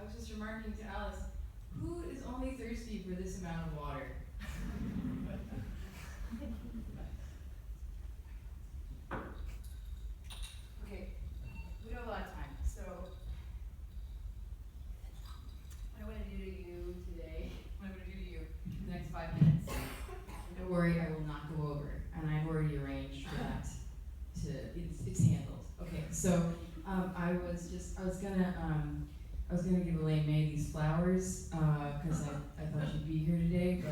was just remarking to Alice, who is only thirsty for this amount of water? Okay, we don't have a lot of time, so what I want to do to you today, what I'm going to do to you in the next 5 minutes, don't worry, I will not go over, and I've already arranged for that. It's handled. Okay, so I was gonna give Elaine May these flowers because I thought she'd be here today,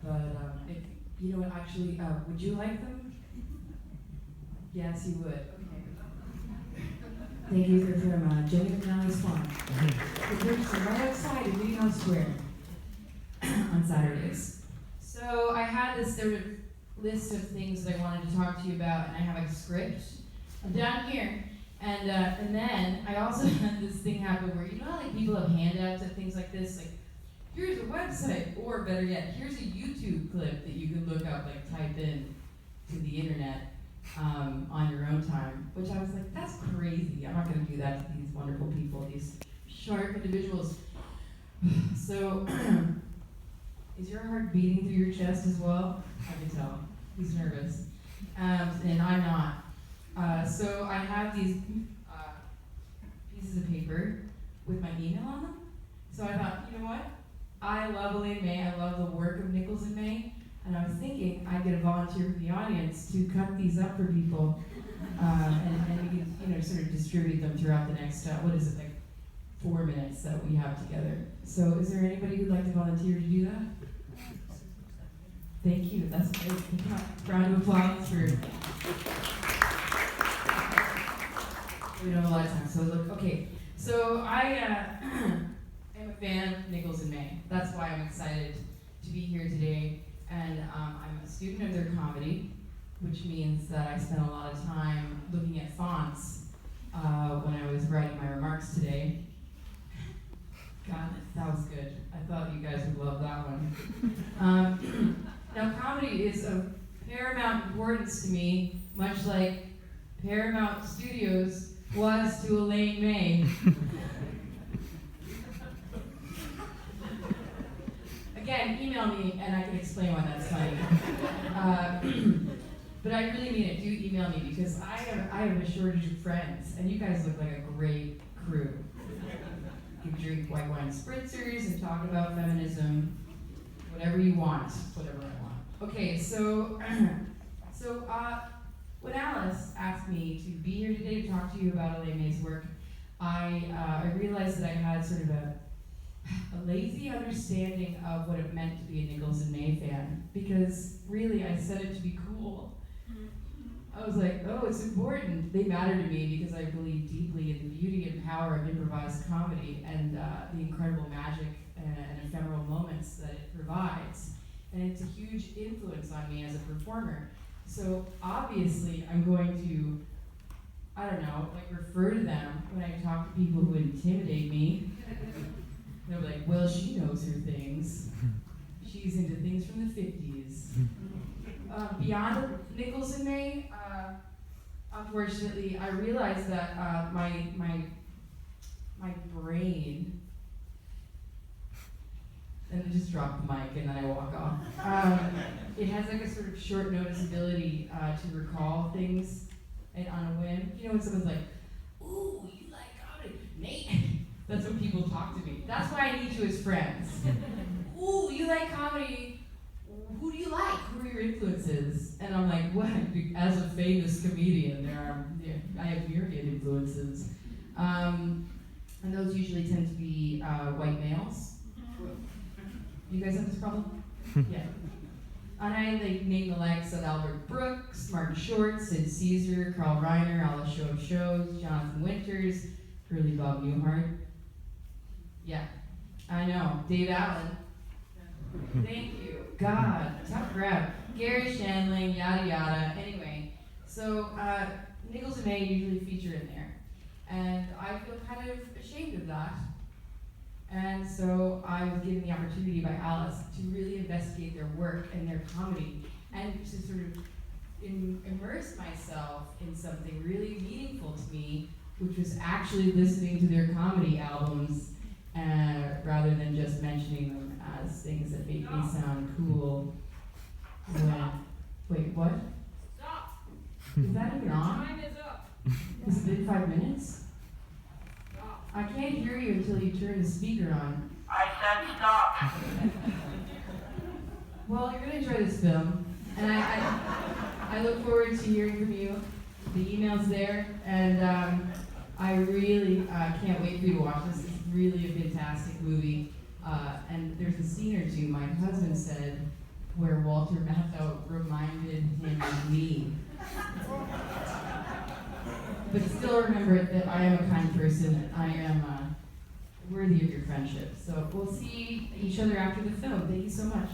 but if, you know what? Actually, would you like them? Yes, you would. Okay. Thank you for from Jenny McNally's farm. The birds are right outside in Greenhouse Square on Saturdays. So I had this sort of list of things that I wanted to talk to you about, and I have a script. I'm down here, and then I also had this thing happen where, you know how like people have handouts and things like this, like here's a website, or better yet, here's a YouTube clip that you can look up, like type in to the internet on your own time, which I was like, that's crazy. I'm not going to do that to these wonderful people, these sharp individuals. So, is your heart beating through your chest as well? I can tell. He's nervous. And I'm not. So I have these pieces of paper with my email on them. So I thought, you know what? I love Elaine May. I love the work of Nichols and May. And I was thinking I'd get a volunteer from the audience to cut these up for people. And we could, you know, sort of distribute them throughout the next, like 4 minutes that we have together. So is there anybody who'd like to volunteer to do that? Thank you. That's great. Round of applause for. We don't have a lot of time, so look. Okay, so I am a fan of Nichols and May. That's why I'm excited to be here today. And I'm a student of their comedy, which means that I spent a lot of time looking at fonts when I was writing my remarks today. God, that was good. I thought you guys would love that one. Now, comedy is of paramount importance to me, much like Paramount Studios was to Elaine May. Again, email me and I can explain why that's funny. But I really mean it. Do email me because I have a shortage of friends, and you guys look like a great crew. You drink white wine spritzers and talk about feminism, whatever you want, whatever I want. Okay, so when Alice asked me to be here today to talk to you about Elaine May's work, I realized that I had sort of a lazy understanding of what it meant to be a Nichols and May fan, because really I said it to be cool. I was like, oh, it's important. They matter to me because I believe deeply in the beauty and power of improvised comedy and the incredible magic and ephemeral moments that it provides. And it's a huge influence on me as a performer. So obviously I'm going to, I don't know, like refer to them when I talk to people who intimidate me. They're like, well, she knows her things. She's into things from the 50s. Beyond Nichols and May, unfortunately, I realized that my brain, and I just drop the mic and then I walk off. It has like a sort of short notice ability to recall things and on a whim. You know when someone's like, ooh, you like comedy, Nate? That's when people talk to me. That's why I need you as friends. Ooh, you like comedy. Who do you like? Who are your influences? And I'm like, what? As a famous comedian, I have myriad influences. And those usually tend to be white males. You guys have this problem? Yeah. And I name the likes of Albert Brooks, Martin Short, Sid Caesar, Carl Reiner, Alice Show of Shows, Jonathan Winters, Curly Bob Newhart. Yeah, I know. Dave Allen. Thank you. God, tough crowd. Gary Shandling, yada yada. Anyway, so Nichols and May usually feature in there. And I feel kind of ashamed of that. And so I was given the opportunity by Alice to really investigate their work and their comedy and to sort of immerse myself in something really meaningful to me, which was actually listening to their comedy albums rather than just mentioning them as things that make me sound cool. Wait, what? Stop! Is that even on? Time is up. Has it been 5 minutes? Stop. I can't hear you until you turn the speaker on. I said stop. Well, you're going to enjoy this film, and I look forward to hearing from you. The email's there, and I really can't wait for you to watch this. It's really a fantastic movie, and there's a scene or two my husband said where Walter Matthau reminded him of me. But still remember that I am a kind person. I am worthy of your friendship. So we'll see each other after the film. Thank you so much.